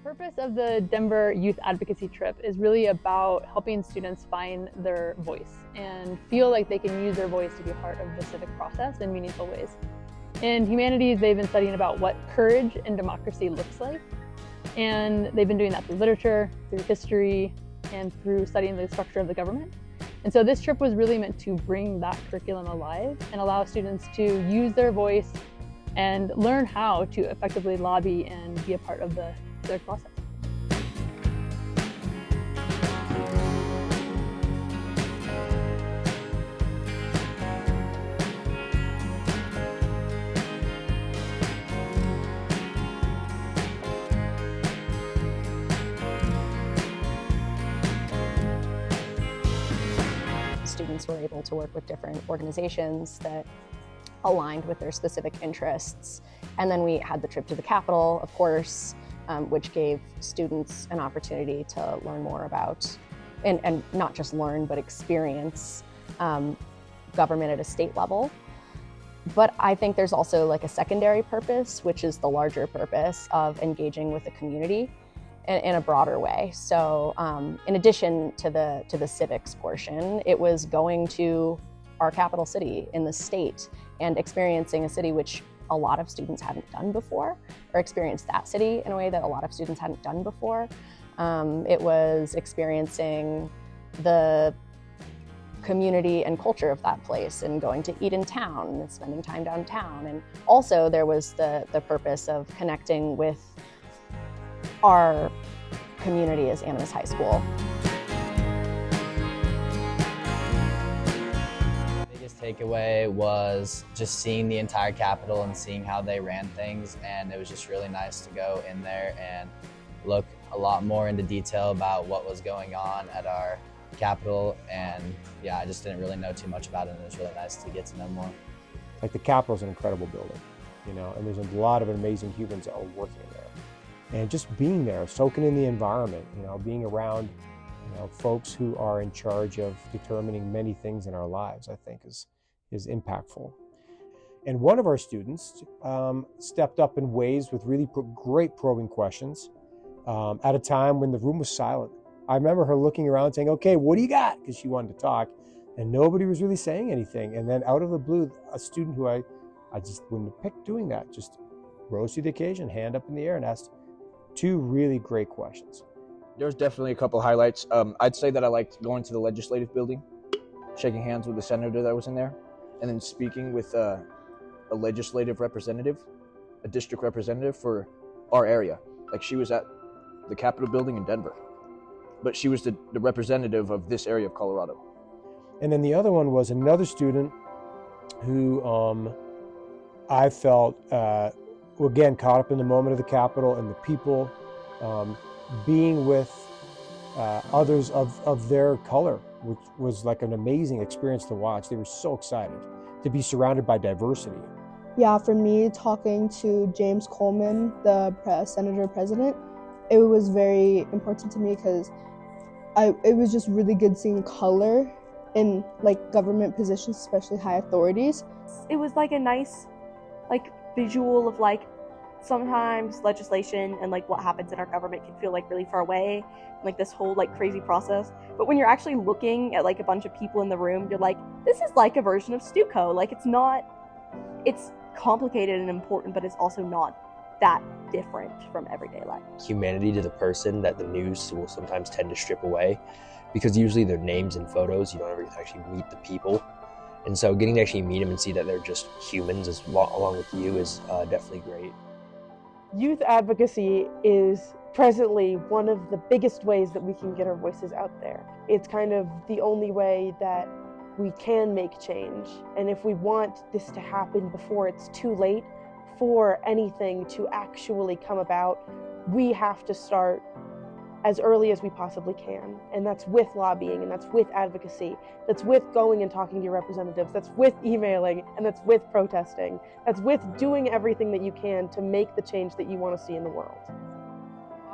purpose of the Denver Youth Advocacy Trip is really about helping students find their voice and feel like they can use their voice to be a part of the civic process in meaningful ways. In humanities, they've been studying about what courage and democracy looks like. And they've been doing that through literature, through history, and through studying the structure of the government. And so this trip was really meant to bring that curriculum alive and allow students to use their voice and learn how to effectively lobby and be a part of the civic process. Students were able to work with different organizations that aligned with their specific interests. And then we had the trip to the Capitol, of course, which gave students an opportunity to learn more about, and not just learn, but experience government at a state level. But I think there's also like a secondary purpose, which is the larger purpose of engaging with the community in a broader way. So in addition to the civics portion, it was going to our capital city in the state and experiencing a city which a lot of students hadn't done before, or experienced that city in a way that a lot of students hadn't done before. It was experiencing the community and culture of that place and going to eat in town and spending time downtown. And also there was the purpose of connecting with our community as Animas High School. Biggest takeaway was just seeing the entire Capitol and seeing how they ran things, and it was just really nice to go in there and look a lot more into detail about what was going on at our Capitol. And yeah, I just didn't really know too much about it, and it was really nice to get to know more. Like, the Capitol is an incredible building, you know, and there's a lot of amazing humans that are working there. And just being there, soaking in the environment, you know, being around, you know, folks who are in charge of determining many things in our lives, I think is impactful. And one of our students stepped up in ways with really great probing questions at a time when the room was silent. I remember her looking around saying, "Okay, what do you got?" Because she wanted to talk, and nobody was really saying anything. And then out of the blue, a student who I just wouldn't have picked doing that just rose to the occasion, hand up in the air, and asked two really great questions. There's definitely a couple highlights. I'd say that I liked going to the legislative building, shaking hands with the senator that was in there, and then speaking with a legislative representative, a district representative for our area. Like, she was at the Capitol building in Denver, but she was the representative of this area of Colorado. And then the other one was another student who I felt again, caught up in the moment of the Capitol and the people, being with others of their color, which was like an amazing experience to watch. They were so excited to be surrounded by diversity. Yeah, for me, talking to James Coleman, the Senator President, it was very important to me because it was just really good seeing color in like government positions, especially high authorities. It was like a nice visual of sometimes legislation and what happens in our government can feel really far away, this whole crazy process. But when you're actually looking at a bunch of people in the room, you're like, this is like a version of Stuco. It's complicated and important, but it's also not that different from everyday life. Humanity to the person that the news will sometimes tend to strip away, because usually their names and photos, you don't ever get to actually meet the people. And so getting to actually meet them and see that they're just humans along with you is definitely great. Youth advocacy is presently one of the biggest ways that we can get our voices out there. It's kind of the only way that we can make change. And if we want this to happen before it's too late for anything to actually come about, we have to start as early as we possibly can. And that's with lobbying, and that's with advocacy, that's with going and talking to your representatives, that's with emailing, and that's with protesting, that's with doing everything that you can to make the change that you want to see in the world.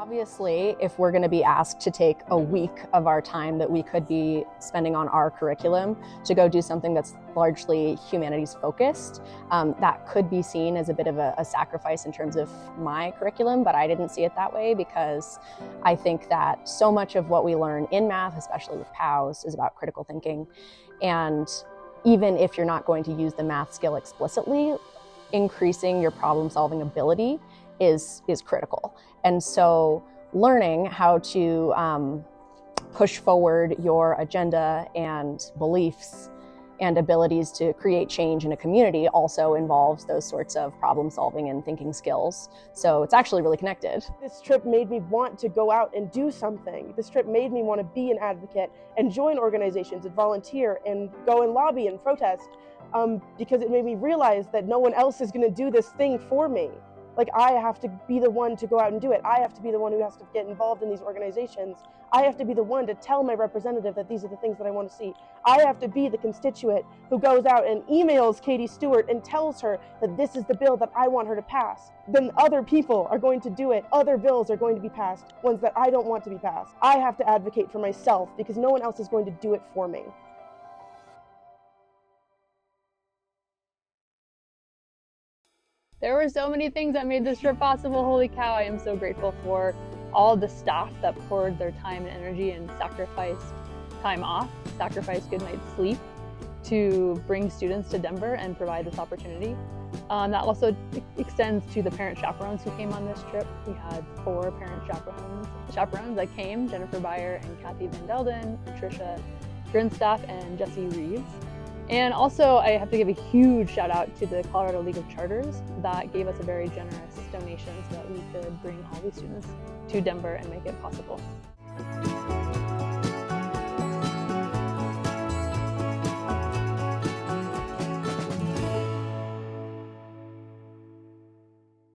Obviously, if we're going to be asked to take a week of our time that we could be spending on our curriculum to go do something that's largely humanities focused, that could be seen as a bit of a sacrifice in terms of my curriculum, but I didn't see it that way because I think that so much of what we learn in math, especially with POWs, is about critical thinking. And even if you're not going to use the math skill explicitly, increasing your problem-solving ability is critical. And so learning how to push forward your agenda and beliefs and abilities to create change in a community also involves those sorts of problem solving and thinking skills. So it's actually really connected. This trip made me want to go out and do something. This trip made me want to be an advocate and join organizations and volunteer and go and lobby and protest, because it made me realize that no one else is going to do this thing for me. Like, I have to be the one to go out and do it. I have to be the one who has to get involved in these organizations. I have to be the one to tell my representative that these are the things that I want to see. I have to be the constituent who goes out and emails Katie Stewart and tells her that this is the bill that I want her to pass. Then other people are going to do it. Other bills are going to be passed, ones that I don't want to be passed. I have to advocate for myself because no one else is going to do it for me. There were so many things that made this trip possible. Holy cow, I am so grateful for all the staff that poured their time and energy and sacrificed time off, sacrificed good night's sleep to bring students to Denver and provide this opportunity. That also extends to the parent chaperones who came on this trip. We had 4 parent chaperones that came: Jennifer Beyer and Kathy Van Delden, Patricia Grinstaff, and Jesse Reeves. And also, I have to give a huge shout out to the Colorado League of Charters that gave us a very generous donation so that we could bring all these students to Denver and make it possible.